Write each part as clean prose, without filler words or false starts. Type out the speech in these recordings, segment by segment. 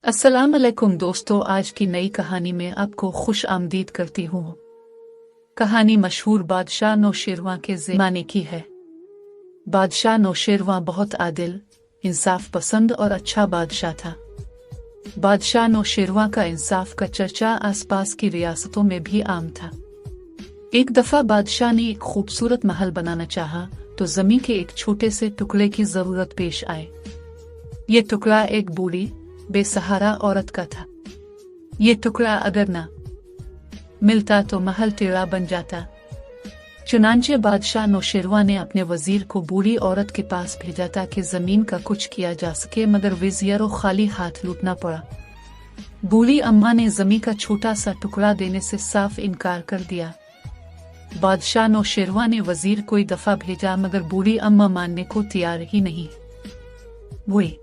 अस्सलाम अलैकुम दोस्तों, आज की नई कहानी में आपको खुश आमदीद करती हूँ। कहानी मशहूर बादशाह नौशेरवां के ज़माने की है। बादशाह नौशेरवां बहुत आदिल, इंसाफ पसंद और अच्छा बादशाह था। बादशाह नौशेरवां का इंसाफ का चर्चा आसपास की रियासतों में भी आम था। एक दफा बादशाह ने एक खूबसूरत महल बनाना चाहा तो जमीन के एक छोटे से टुकड़े की जरूरत पेश आए। ये टुकड़ा एक बूढ़ी बेसहारा औरत का था। ये टुकड़ा अगर ना मिलता तो महल टेढ़ा बन जाता। चुनांचे बादशाह नौशेरवां ने अपने वजीर को बूढ़ी औरत के पास भेजा ताकि जमीन का कुछ किया जा सके, मगर वजीर को खाली हाथ लौटना पड़ा। बूढ़ी अम्मा ने जमीन का छोटा सा टुकड़ा देने से साफ इनकार कर दिया। बादशाह नौशेरवां ने वजीर कोई दफा भेजा मगर बूढ़ी अम्मा मानने को तैयार ही नहीं हुई।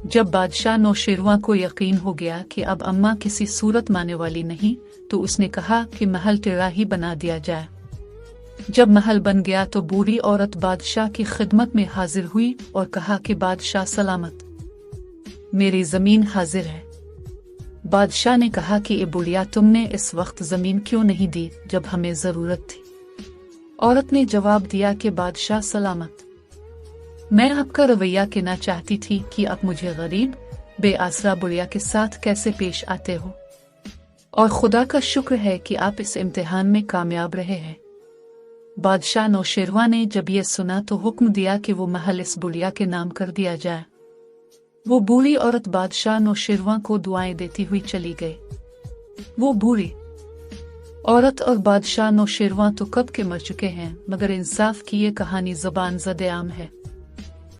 जब बादशाह नौशेरवां को यकीन हो गया कि अब अम्मा किसी सूरत मानने वाली नहीं, तो उसने कहा कि महल टेढ़ा ही बना दिया जाए। जब महल बन गया तो बूढ़ी औरत बादशाह की खिदमत में हाजिर हुई और कहा कि बादशाह सलामत, मेरी जमीन हाजिर है। बादशाह ने कहा कि ए बुढ़िया, तुमने इस वक्त जमीन क्यों नहीं दी जब हमें जरूरत थी? औरत ने जवाब दिया कि बादशाह सलामत, मैं आपका रवैया कहना चाहती थी कि आप मुझे गरीब बेआसरा बुढ़िया के साथ कैसे पेश आते हो, और खुदा का शुक्र है कि आप इस इम्तिहान में कामयाब रहे हैं। बादशाह नौशेरवां ने जब यह सुना तो हुक्म दिया कि वो महल इस बुढ़िया के नाम कर दिया जाए। वो बूढ़ी औरत बादशाह नौशेरवां को दुआएं देती हुई चली गई। वो बूढ़ी औरत और बादशाह नौशेरवां तो कब के मर चुके हैं, मगर इंसाफ की ये कहानी ज़बान ज़द-ए-आम है।